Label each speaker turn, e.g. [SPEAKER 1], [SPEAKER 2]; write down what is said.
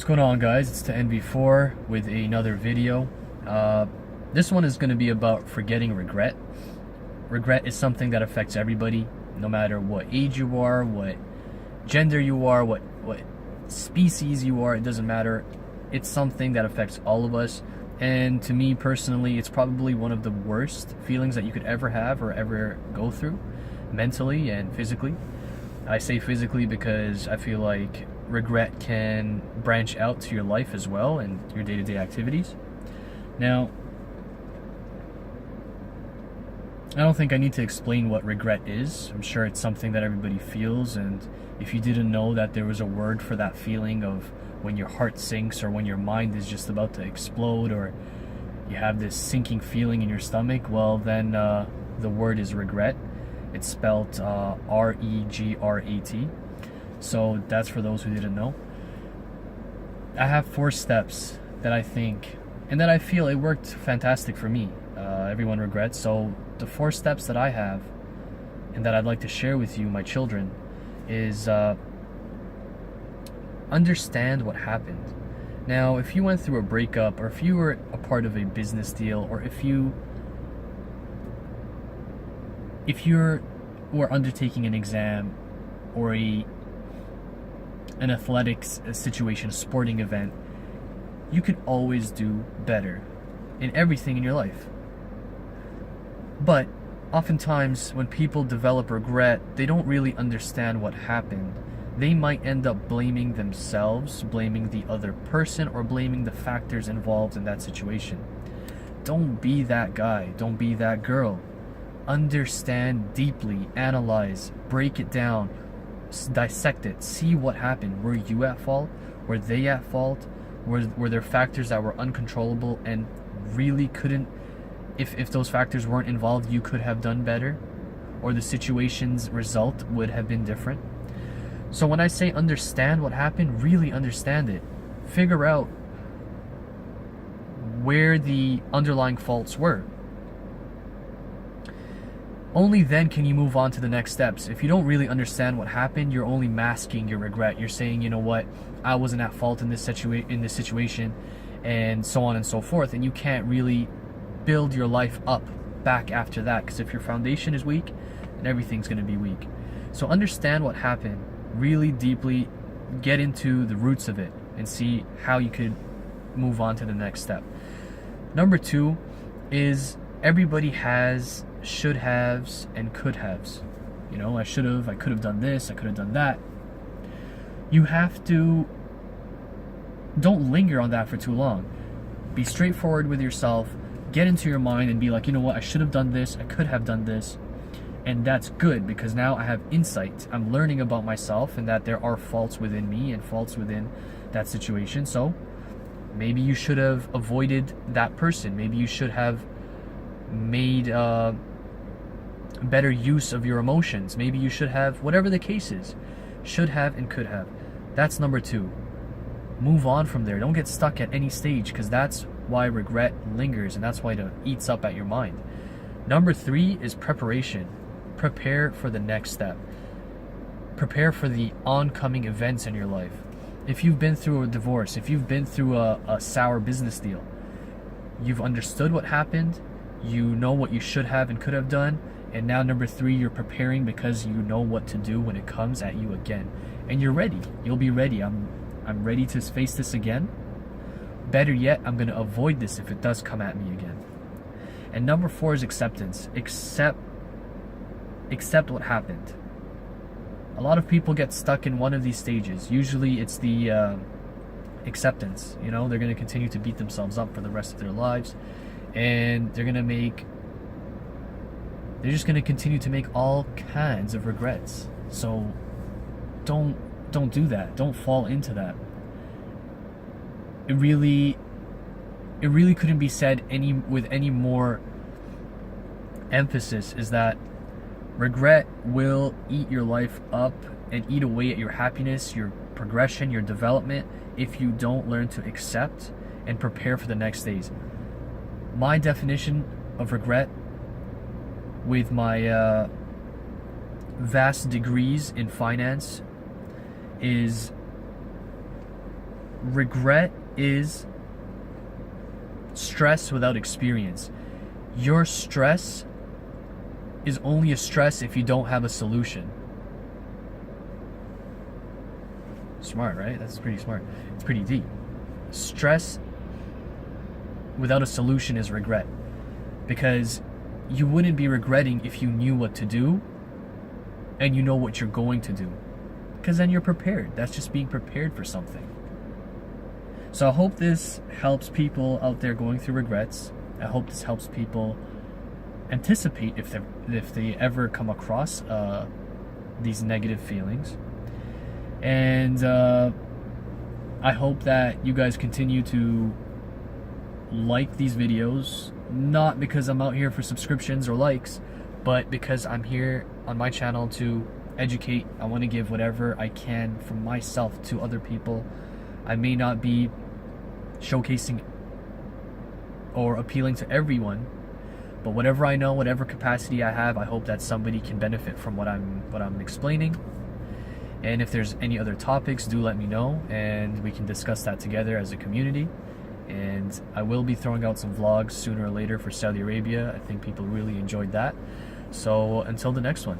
[SPEAKER 1] What's going on, guys? It's the NV4 with another video. This one is going to be about forgetting regret. Regret is something that affects everybody, no matter what age you are, what gender you are, what species you are. It doesn't matter. It's something that affects all of us. And to me personally, it's probably one of the worst feelings that you could ever have or ever go through, mentally and physically. I say physically because I feel like regret can branch out to your life as well and your day-to-day activities. Now, I don't think I need to explain what regret is. I'm sure it's something that everybody feels, and if you didn't know that there was a word for that feeling of when your heart sinks or when your mind is just about to explode or you have this sinking feeling in your stomach, well then the word is regret. It's spelled R-E-G-R-A-T. So that's for those who didn't know. I have 4 steps that I think and that I feel it worked fantastic for me. Everyone regrets. So the 4 steps that I have and that I'd like to share with you, my children, is understand what happened. Now, if you went through a breakup, or if you were a part of a business deal, or if you were undertaking an exam or an athletics situation, a sporting event, you could always do better in everything in your life. But oftentimes when people develop regret, they don't really understand what happened. They might end up blaming themselves, blaming the other person, or blaming the factors involved in that situation. Don't be that guy. Don't be that girl. Understand deeply, analyze, break it down, dissect it, see what happened. Were you at fault? Were they at fault? Were there factors that were uncontrollable and really couldn't, if those factors weren't involved, you could have done better? Or the situation's result would have been different? So when I say understand what happened, really understand it. Figure out where the underlying faults were. Only then can you move on to the next steps. If you don't really understand what happened, you're only masking your regret. You're saying, you know what, I wasn't at fault in this situation, and so on and so forth. And you can't really build your life up back after that, because if your foundation is weak, then everything's going to be weak. So understand what happened really deeply, get into the roots of it, and see how you could move on to the next step. Number 2 is everybody has should haves and could haves. You know, I should have, I could have done this, I could have done that. You have to, don't linger on that for too long. Be straightforward with yourself, get into your mind and be like, you know what, I should have done this, I could have done this. And that's good, because now I have insight. I'm learning about myself and that there are faults within me and faults within that situation. So maybe you should have avoided that person. Maybe you should have made better use of your emotions. Maybe you should have, whatever the case is, should have and could have. That's number 2. Move on from there. Don't get stuck at any stage, because that's why regret lingers and that's why it eats up at your mind. Number 3 is preparation. Prepare for the next step. Prepare for the oncoming events in your life. If you've been through a divorce, if you've been through a sour business deal, you've understood what happened, you know what you should have and could have done, and now number 3, you're preparing because you know what to do when it comes at you again. And you're ready. You'll be ready. I'm ready to face this again. Better yet, I'm going to avoid this if it does come at me again. And number 4 is acceptance. Accept what happened. A lot of people get stuck in one of these stages. Usually it's the acceptance. You know, they're going to continue to beat themselves up for the rest of their lives, and they're just going to continue to make all kinds of regrets. So don't do that. Don't fall into that. It really couldn't be said with any more emphasis, is that regret will eat your life up and eat away at your happiness, your progression, your development, if you don't learn to accept and prepare for the next stage. My definition of regret, with my vast degrees in finance, is regret is stress without experience. Your stress is only a stress if you don't have a solution. Smart, right? That's pretty smart. It's pretty deep. Stress without a solution is regret. Because you wouldn't be regretting if you knew what to do and you know what you're going to do. Because then you're prepared. That's just being prepared for something. So I hope this helps people out there going through regrets. I hope this helps people anticipate if they ever come across these negative feelings. And I hope that you guys continue to like these videos, not because I'm out here for subscriptions or likes, but because I'm here on my channel to educate. I want to give whatever I can from myself to other people. I may not be showcasing or appealing to everyone, but whatever I know, whatever capacity I have, I hope that somebody can benefit from what I'm explaining. And if there's any other topics, do let me know and we can discuss that together as a community. And I will be throwing out some vlogs sooner or later for Saudi Arabia. I think people really enjoyed that. So until the next one.